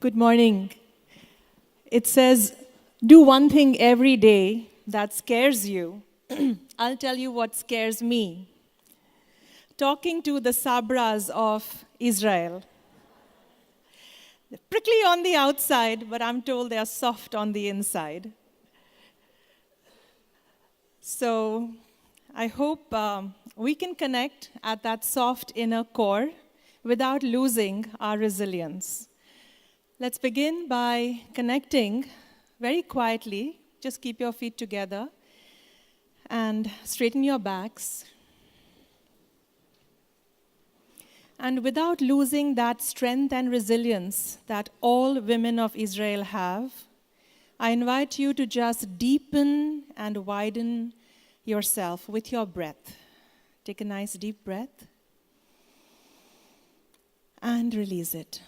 Good morning. It says, do one thing every day that scares you. I'll tell you what scares me. Talking to the Sabras of Israel. They're prickly on the outside, but I'm told they are soft on the inside. So I hope we can connect at that soft inner core without losing our resilience. Let's begin by connecting very quietly. Just keep your feet together and straighten your backs. And without losing that strength and resilience that all women of Israel have, I invite you to just deepen and widen yourself with your breath. Take a nice deep breath and release it.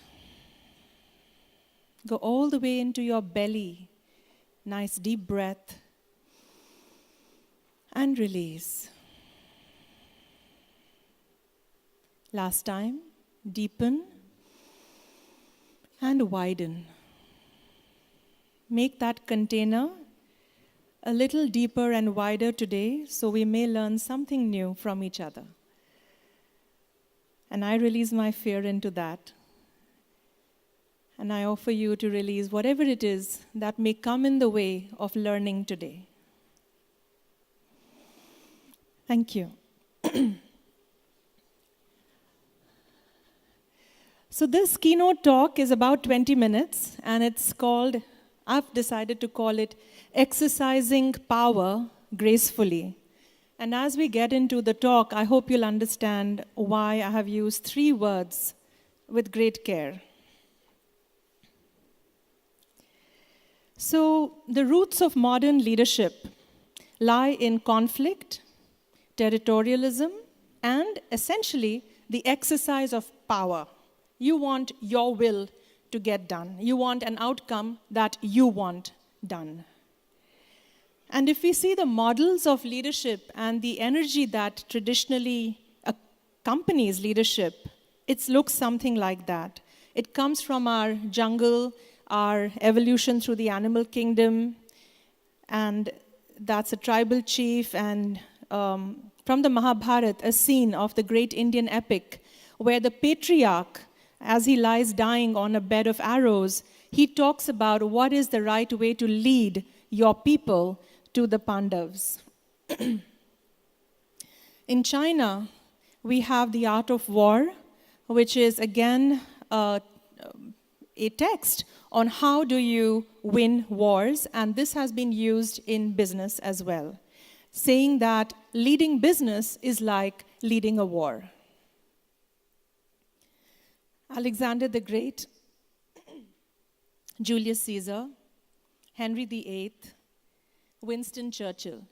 Go all the way into your belly. Nice deep breath and release. Last time, deepen and widen. Make that container a little deeper and wider today so we may learn something new from each other. And I release my fear into that. And I offer you to release whatever it is that may come in the way of learning today. Thank you. So this keynote talk is about 20 minutes, and it's called, I've decided to call it Exercising Power Gracefully. And as we get into the talk, I hope you'll understand why I have used 3 words with great care. So the roots of modern leadership lie in conflict, territorialism, and essentially the exercise of power. You want your will to get done. You want an outcome that you want done. And if we see the models of leadership and the energy that traditionally accompanies leadership, it looks something like that. It comes from our jungle, our evolution through the animal kingdom, and that's a tribal chief, and from the Mahabharata, a scene of the great Indian epic, where the patriarch, as he lies dying on a bed of arrows, he talks about what is the right way to lead your people to the Pandavas. In China, we have the art of war, which is again a text on how do you win wars, and this has been used in business as well, saying that leading business is like leading a war. Alexander the Great, Julius Caesar, Henry VIII, Winston Churchill.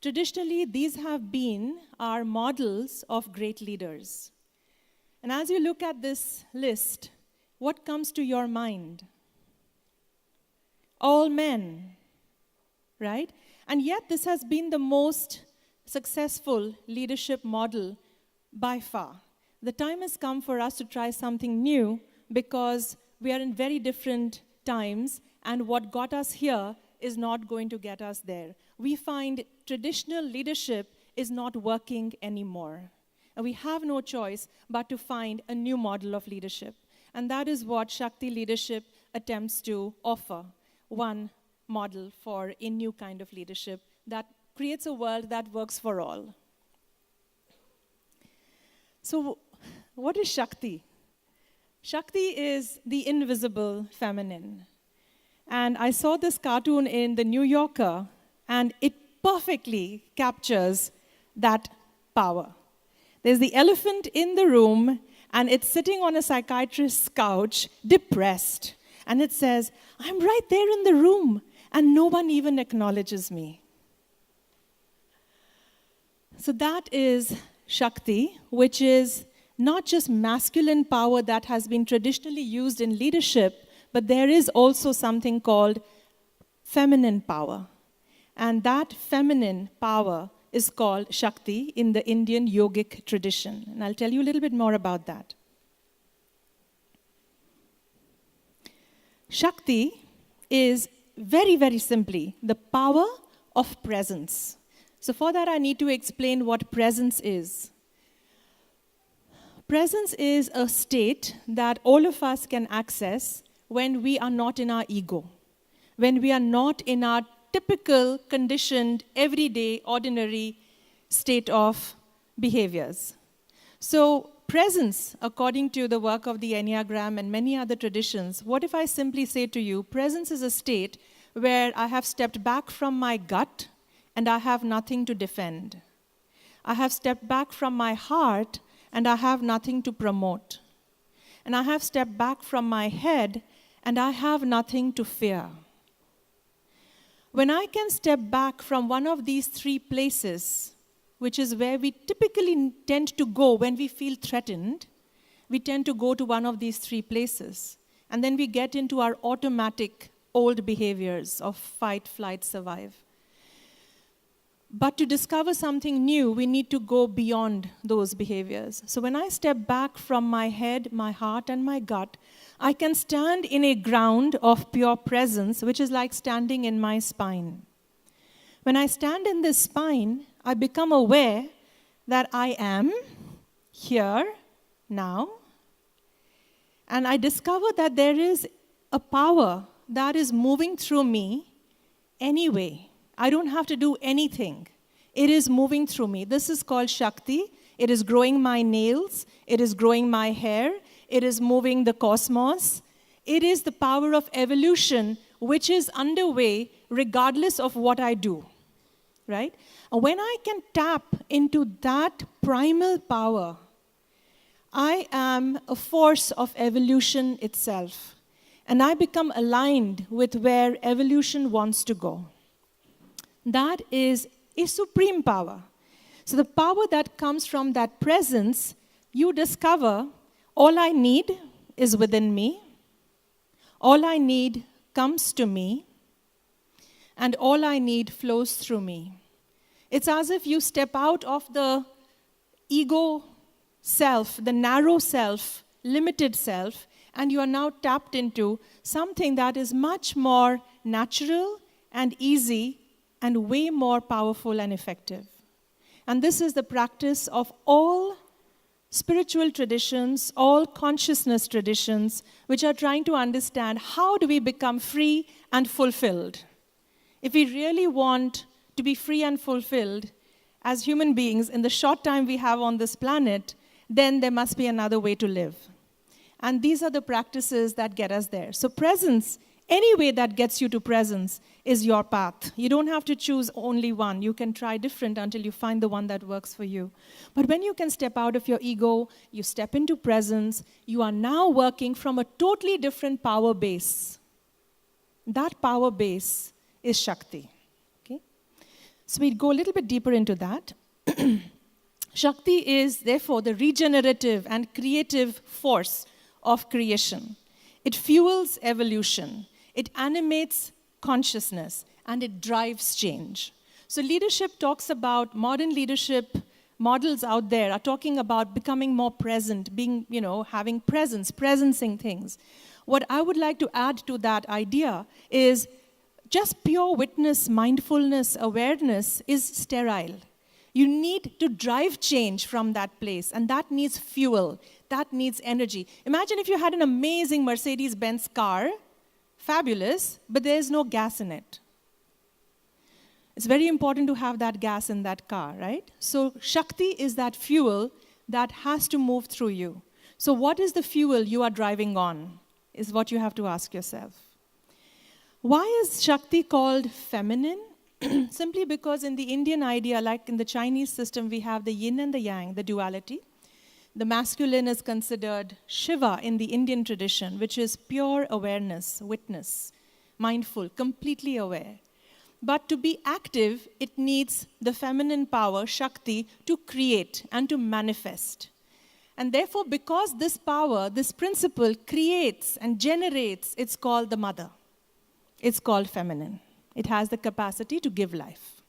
Traditionally, these have been our models of great leaders. And as you look at this list, what comes to your mind? All men, right? And yet this has been the most successful leadership model by far. The time has come for us to try something new because we are in very different times, and what got us here is not going to get us there. We find traditional leadership is not working anymore. And we have no choice but to find a new model of leadership. And that is what Shakti Leadership attempts to offer. One model for a new kind of leadership that creates a world that works for all. So, what is Shakti? Shakti is the invisible feminine. And I saw this cartoon in the New Yorker, and it perfectly captures that power. There's the elephant in the room, and it's sitting on a psychiatrist's couch, depressed. And it says, I'm right there in the room, and no one even acknowledges me. So that is Shakti, which is not just masculine power that has been traditionally used in leadership, but there is also something called feminine power. And that feminine power is called Shakti in the Indian yogic tradition. And I'll tell you a little bit more about that. Shakti is very, very simply the power of presence. So for that, I need to explain what presence is. Presence is a state that all of us can access when we are not in our ego, when we are not in our typical, conditioned, everyday, ordinary state of behaviors. So presence, according to the work of the Enneagram and many other traditions, what if I simply say to you, presence is a state where I have stepped back from my gut and I have nothing to defend. I have stepped back from my heart and I have nothing to promote. And I have stepped back from my head and I have nothing to fear. When I can step back from one of these three places, which is where we typically tend to go when we feel threatened, we tend to go to one of these three places. And then we get into our automatic old behaviors of fight, flight, survive. But to discover something new, we need to go beyond those behaviors. So when I step back from my head, my heart, and my gut, I can stand in a ground of pure presence, which is like standing in my spine. When I stand in this spine, I become aware that I am here now. And I discover that there is a power that is moving through me anyway. I don't have to do anything. It is moving through me. This is called Shakti. It is growing my nails. It is growing my hair. It is moving the cosmos. It is the power of evolution which is underway regardless of what I do. Right? And when I can tap into that primal power, I am a force of evolution itself. And I become aligned with where evolution wants to go. That is a supreme power. So the power that comes from that presence, you discover all I need is within me. All I need comes to me. And all I need flows through me. It's as if you step out of the ego self, the narrow self, limited self, and you are now tapped into something that is much more natural and easy and way more powerful and effective. And this is the practice of all spiritual traditions, all consciousness traditions, which are trying to understand how do we become free and fulfilled. If we really want to be free and fulfilled as human beings in the short time we have on this planet, then there must be another way to live. And these are the practices that get us there. So presence, any way that gets you to presence, is your path. You don't have to choose only one. You can try different until you find the one that works for you. But when you can step out of your ego, you step into presence, you are now working from a totally different power base. That power base is Shakti. Okay? So we go a little bit deeper into that. Shakti is, therefore, the regenerative and creative force of creation. It fuels evolution. It animates consciousness, and it drives change. So leadership talks about, modern leadership models out there are talking about becoming more present, being, having presence, presencing things. What I would like to add to that idea is just pure witness, mindfulness, awareness is sterile. You need to drive change from that place, and that needs fuel. That needs energy. Imagine if you had an amazing Mercedes-Benz car, fabulous, but there's no gas in it. It's very important to have that gas in that car, right? So Shakti is that fuel that has to move through you. So what is the fuel you are driving on, is what you have to ask yourself. Why is Shakti called feminine? Simply because in the Indian idea, like in the Chinese system, we have the yin and the yang, the duality. The masculine is considered Shiva in the Indian tradition, which is pure awareness, witness, mindful, completely aware. But to be active, it needs the feminine power, Shakti, to create and to manifest. And therefore, because this power, this principle creates and generates, it's called the mother. It's called feminine. It has the capacity to give life.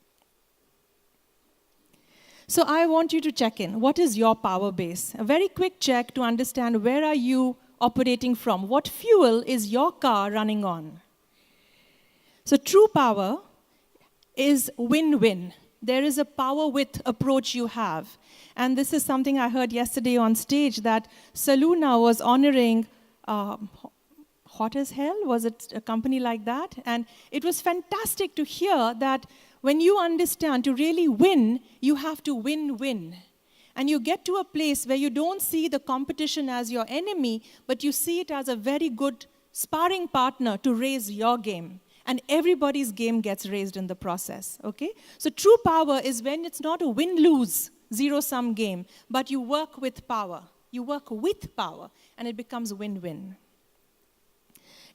So I want you to check in. What is your power base? A very quick check to understand where are you operating from? What fuel is your car running on? So true power is win-win. There is a power-with approach you have. And this is something I heard yesterday on stage, that Saloona was honoring Hot as Hell, was it a company like that? And it was fantastic to hear that when you understand to really win, you have to win-win. And you get to a place where you don't see the competition as your enemy, but you see it as a very good sparring partner to raise your game. And everybody's game gets raised in the process, okay? So true power is when it's not a win-lose, zero-sum game, but you work with power. You work with power, and it becomes win-win.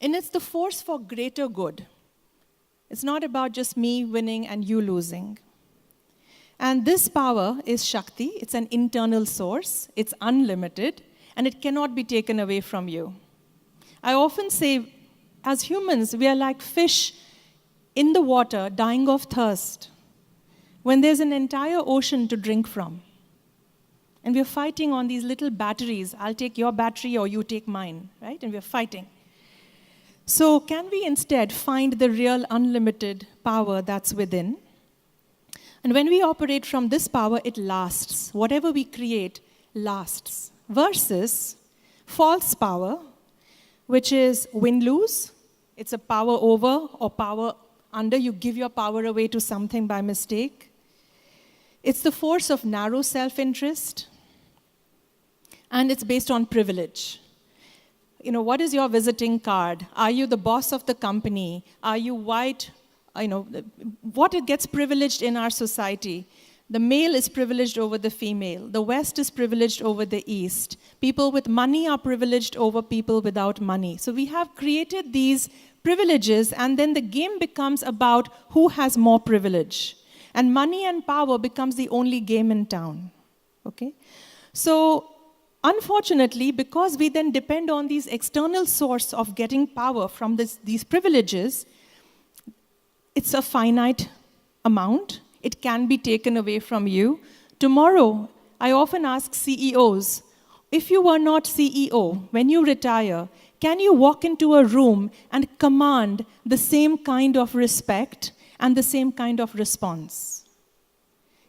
And it's the force for greater good. It's not about just me winning and you losing. And this power is Shakti. It's an internal source. It's unlimited, and it cannot be taken away from you. I often say, as humans, we are like fish in the water dying of thirst when there's an entire ocean to drink from. And we're fighting on these little batteries. I'll take your battery or you take mine, right? And we're fighting. So can we instead find the real unlimited power that's within? And when we operate from this power, it lasts. Whatever we create lasts. Versus false power, which is win-lose. It's a power over or power under. You give your power away to something by mistake. It's the force of narrow self-interest. And it's based on privilege. You know, what is your visiting card? Are you the boss of the company? Are you white? You know, what it gets privileged in our society. The male is privileged over the female. The West is privileged over the East. People with money are privileged over people without money. So we have created these privileges, and then the game becomes about who has more privilege. And money and power becomes the only game in town. Okay? So unfortunately, because we then depend on these external source of getting power from these privileges, it's a finite amount. It can be taken away from you. Tomorrow, I often ask CEOs, if you were not CEO, when you retire, can you walk into a room and command the same kind of respect and the same kind of response?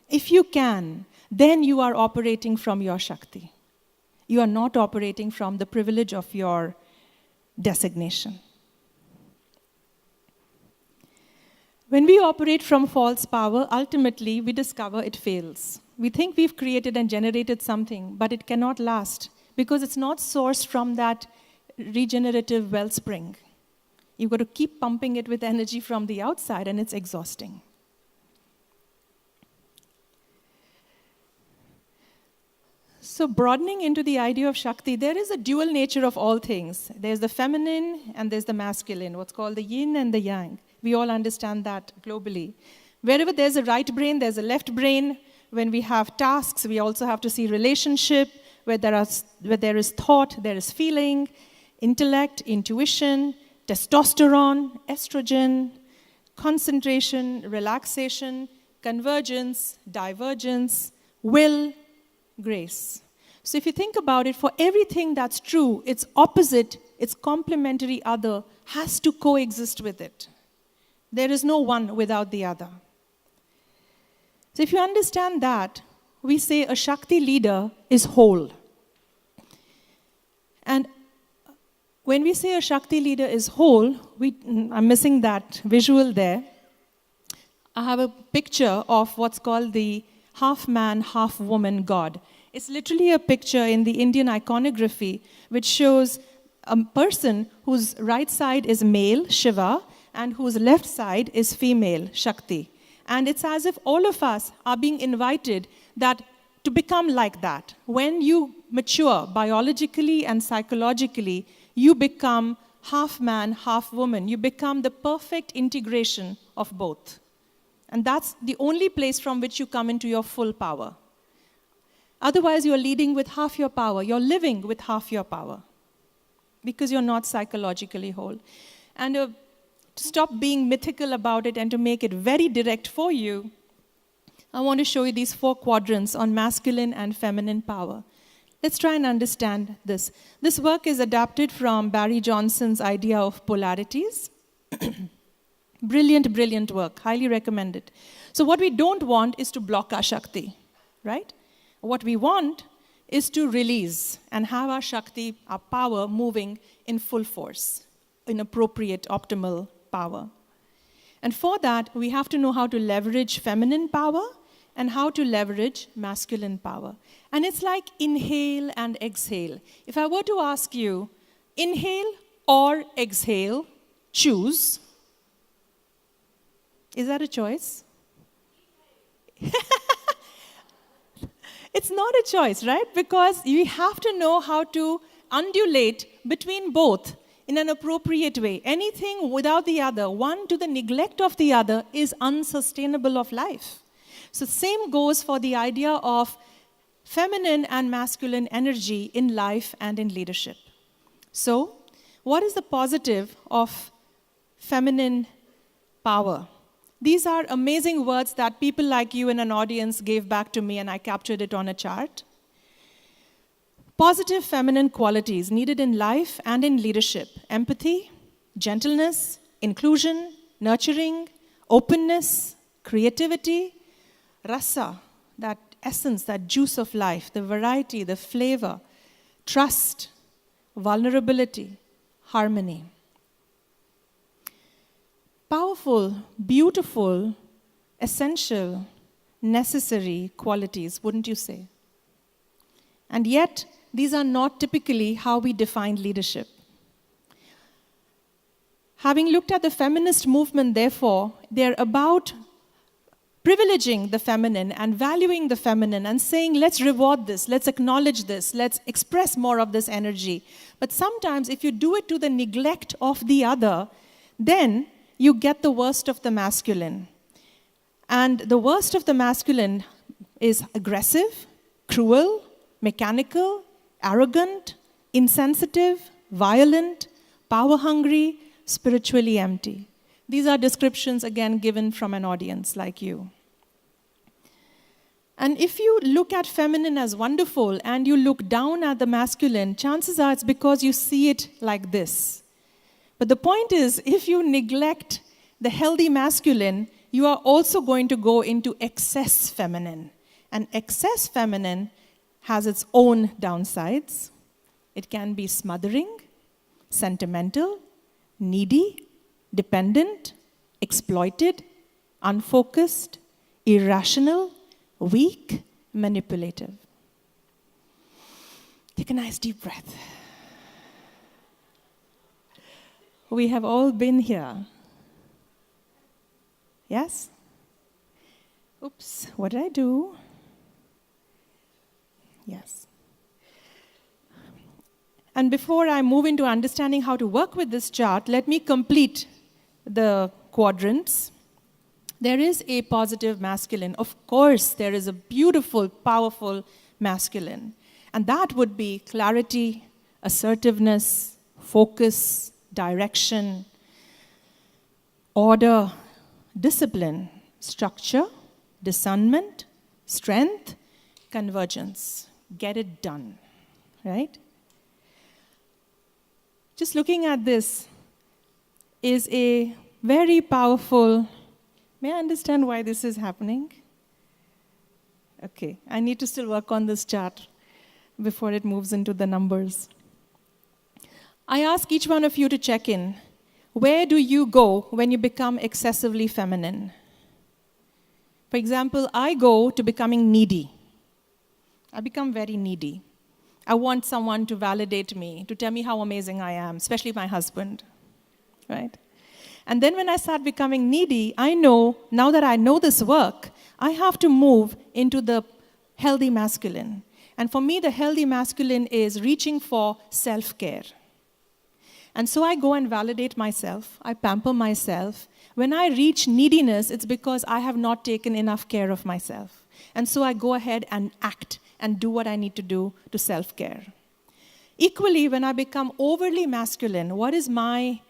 If you can, then you are operating from your Shakti. You are not operating from the privilege of your designation. When we operate from false power, ultimately we discover it fails. We think we've created and generated something, but it cannot last because it's not sourced from that regenerative wellspring. You've got to keep pumping it with energy from the outside, and it's exhausting. So broadening into the idea of Shakti, there is a dual nature of all things. There's the feminine and there's the masculine, what's called the yin and the yang. We all understand that globally. Wherever there's a right brain, there's a left brain. When we have tasks, we also have to see relationship. Where there is thought, there is feeling, intellect, intuition, testosterone, estrogen, concentration, relaxation, convergence, divergence, will, grace. So if you think about it, for everything that's true, its opposite, its complementary other, has to coexist with it. There is no one without the other. So if you understand that, we say a Shakti leader is whole. And when we say a Shakti leader is whole, I'm missing that visual there. I have a picture of what's called the half man, half woman God. It's literally a picture in the Indian iconography which shows a person whose right side is male, Shiva, and whose left side is female, Shakti. And it's as if all of us are being invited to become like that. When you mature biologically and psychologically, you become half man, half woman. You become the perfect integration of both. And that's the only place from which you come into your full power. Otherwise, you're leading with half your power. You're living with half your power because you're not psychologically whole. And to stop being mythical about it and to make it very direct for you, I want to show you these 4 quadrants on masculine and feminine power. Let's try and understand this. This work is adapted from Barry Johnson's idea of polarities. Brilliant, brilliant work. Highly recommend it. So what we don't want is to block our Shakti, right? What we want is to release and have our Shakti, our power, moving in full force, in appropriate, optimal power. And for that, we have to know how to leverage feminine power and how to leverage masculine power. And it's like inhale and exhale. If I were to ask you, inhale or exhale, choose. Is that a choice? It's not a choice, right? Because you have to know how to undulate between both in an appropriate way. Anything without the other, one to the neglect of the other, is unsustainable of life. So same goes for the idea of feminine and masculine energy in life and in leadership. So, what is the positive of feminine power? These are amazing words that people like you in an audience gave back to me, and I captured it on a chart. Positive feminine qualities needed in life and in leadership: empathy, gentleness, inclusion, nurturing, openness, creativity, rasa, that essence, that juice of life, the variety, the flavor, trust, vulnerability, harmony. Powerful, beautiful, essential, necessary qualities, wouldn't you say? And yet, these are not typically how we define leadership. Having looked at the feminist movement, therefore, they're about privileging the feminine and valuing the feminine and saying, let's reward this, let's acknowledge this, let's express more of this energy. But sometimes if you do it to the neglect of the other, then you get the worst of the masculine. And the worst of the masculine is aggressive, cruel, mechanical, arrogant, insensitive, violent, power-hungry, spiritually empty. These are descriptions, again, given from an audience like you. And if you look at feminine as wonderful and you look down at the masculine, chances are it's because you see it like this. But the point is, if you neglect the healthy masculine, you are also going to go into excess feminine. And excess feminine has its own downsides. It can be smothering, sentimental, needy, dependent, exploited, unfocused, irrational, weak, manipulative. Take a nice deep breath. We have all been here. Yes? Oops, what did I do? Yes. And before I move into understanding how to work with this chart, let me complete the quadrants. There is a positive masculine. Of course, there is a beautiful, powerful masculine. And that would be clarity, assertiveness, focus, direction, order, discipline, structure, discernment, strength, convergence. Get it done, right? Just looking at this is a very powerful. May I understand why this is happening? Okay, I need to still work on this chart before it moves into the numbers. I ask each one of you to check in. Where do you go when you become excessively feminine? For example, I go to becoming needy. I become very needy. I want someone to validate me, to tell me how amazing I am, especially my husband, right? And then when I start becoming needy, I know, now that I know this work, I have to move into the healthy masculine. And for me, the healthy masculine is reaching for self-care. And so I go and validate myself. I pamper myself. When I reach neediness, it's because I have not taken enough care of myself. And so I go ahead and act and do what I need to do to self-care. Equally, when I become overly masculine, what is my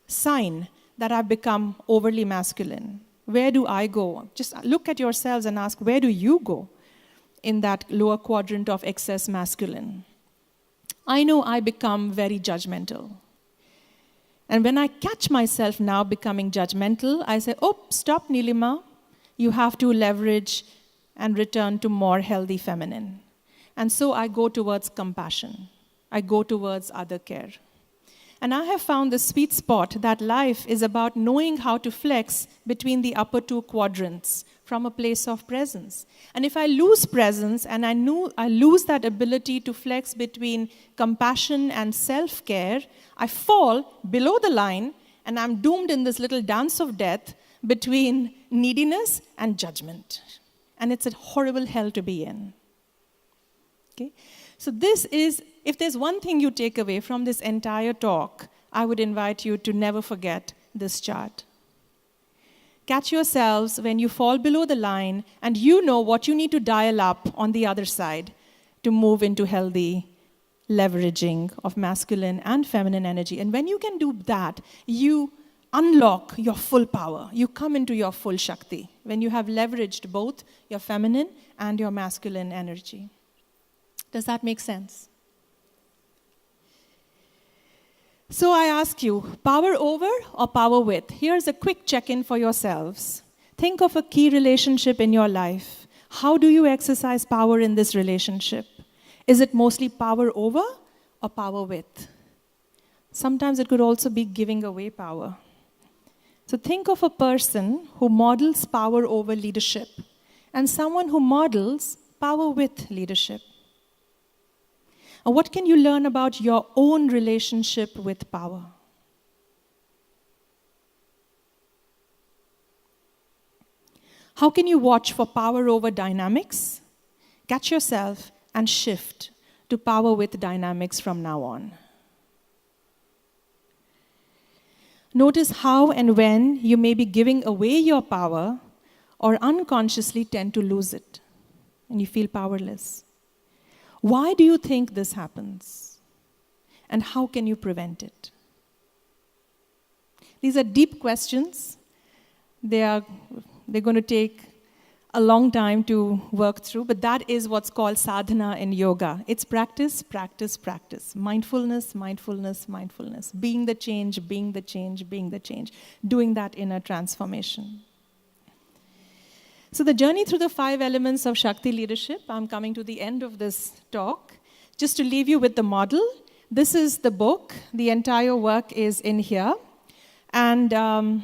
sign that I've become overly masculine? Where do I go? Just look at yourselves and ask, where do you go? in that lower quadrant of excess masculine. I know I become very judgmental. And when I catch myself now becoming judgmental, I say, oh, stop, Nilima. You have to leverage and return to more healthy feminine. And so I go towards compassion. I go towards other care. And I have found the sweet spot that life is about knowing how to flex between the upper two quadrants from a place of presence. And if I lose presence and I lose that ability to flex between compassion and self-care, I fall below the line and I'm doomed in this little dance of death between neediness and judgment. And it's a horrible hell to be in. Okay? So this is, if there's one thing you take away from this entire talk, I would invite you to never forget this chart. Catch yourselves when you fall below the line and you know what you need to dial up on the other side to move into healthy leveraging of masculine and feminine energy. And when you can do that, you unlock your full power. You come into your full Shakti when you have leveraged both your feminine and your masculine energy. Does that make sense? So I ask you, power over or power with? Here's a quick check-in for yourselves. Think of a key relationship in your life. How do you exercise power in this relationship? Is it mostly power over or power with? Sometimes it could also be giving away power. So think of a person who models power over leadership and someone who models power with leadership. And what can you learn about your own relationship with power? How can you watch for power over dynamics? Catch yourself and shift to power with dynamics from now on. Notice how and when you may be giving away your power or unconsciously tend to lose it and you feel powerless. Why do you think this happens? And how can you prevent it? These are deep questions. They're going to take a long time to work through, but that is what's called sadhana in yoga. It's practice, practice, practice. Mindfulness, mindfulness, mindfulness. Being the change, being the change, being the change. Doing that inner transformation. So the journey through the 5 elements of Shakti leadership, I'm coming to the end of this talk. Just to leave you with the model, this is the book. The entire work is in here. And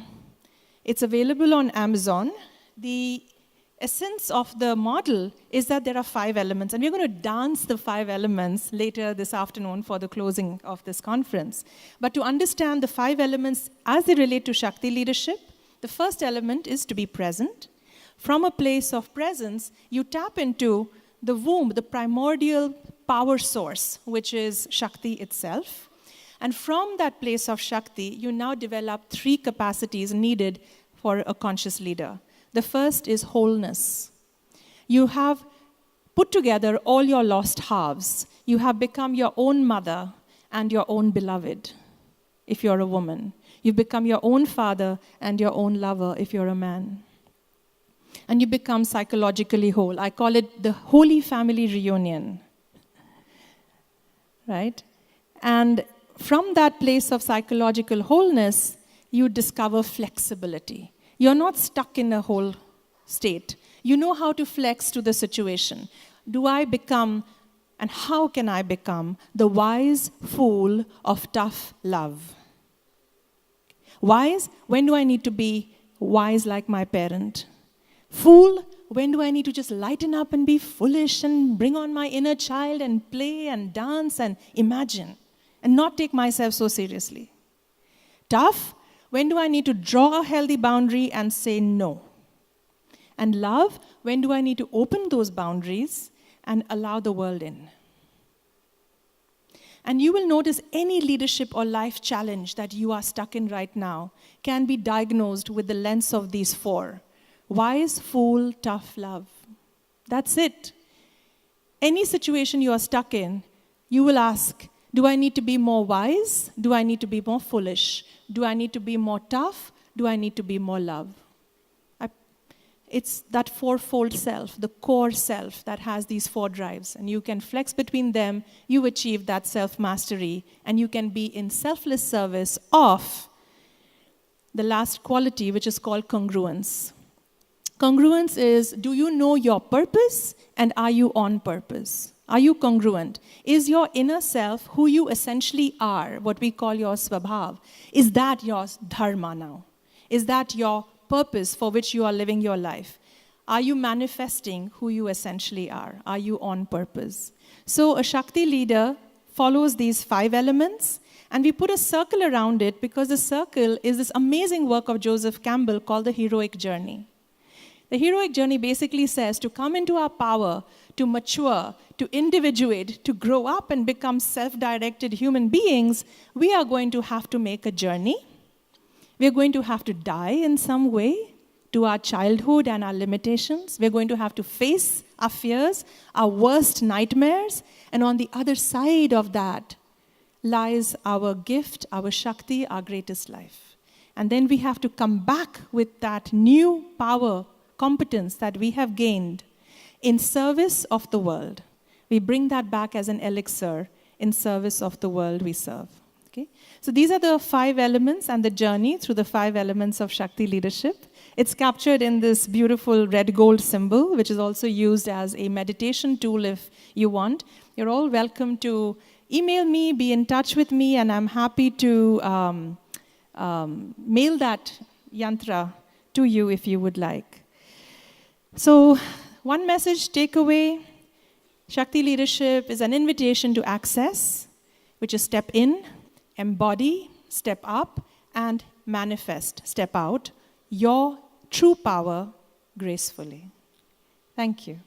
it's available on Amazon. The essence of the model is that there are 5 elements. And we're going to dance the 5 elements later this afternoon for the closing of this conference. But to understand the 5 elements as they relate to Shakti leadership, the first element is to be present. From a place of presence, you tap into the womb, the primordial power source, which is Shakti itself. And from that place of Shakti, you now develop 3 capacities needed for a conscious leader. The first is wholeness. You have put together all your lost halves. You have become your own mother and your own beloved, if you're a woman. You've become your own father and your own lover, if you're a man. And you become psychologically whole. I call it the holy family reunion. Right? And from that place of psychological wholeness, you discover flexibility. You're not stuck in a whole state. You know how to flex to the situation. Do I become, and how can I become, the wise fool of tough love? Wise, when do I need to be wise like my parent? Fool, when do I need to just lighten up and be foolish and bring on my inner child and play and dance and imagine and not take myself so seriously? Tough, when do I need to draw a healthy boundary and say no? And love, when do I need to open those boundaries and allow the world in? And you will notice any leadership or life challenge that you are stuck in right now can be diagnosed with the lens of these 4. Wise, fool, tough, love. That's it. Any situation you are stuck in, you will ask, do I need to be more wise? Do I need to be more foolish? Do I need to be more tough? Do I need to be more love? it's that fourfold self, the core self that has these 4 drives. And you can flex between them, you achieve that self-mastery, and you can be in selfless service of the last quality, which is called congruence. Congruence is, do you know your purpose, and are you on purpose? Are you congruent? Is your inner self who you essentially are, what we call your swabhav, is that your dharma now? Is that your purpose for which you are living your life? Are you manifesting who you essentially are? Are you on purpose? So a Shakti leader follows these 5 elements, and we put a circle around it because the circle is this amazing work of Joseph Campbell called the heroic journey. The heroic journey basically says to come into our power, to mature, to individuate, to grow up and become self-directed human beings, we are going to have to make a journey. We're going to have to die in some way to our childhood and our limitations. We're going to have to face our fears, our worst nightmares. And on the other side of that lies our gift, our Shakti, our greatest life. And then we have to come back with that new power, competence that we have gained in service of the world. We bring that back as an elixir in service of the world we serve. Okay? So these are the 5 elements and the journey through the 5 elements of Shakti leadership. It's captured in this beautiful red gold symbol, which is also used as a meditation tool if you want. You're all welcome to email me, be in touch with me, and I'm happy to mail that yantra to you if you would like. So one message takeaway, Shakti leadership is an invitation to access, which is step in, embody, step up, and manifest, step out, your true power gracefully. Thank you.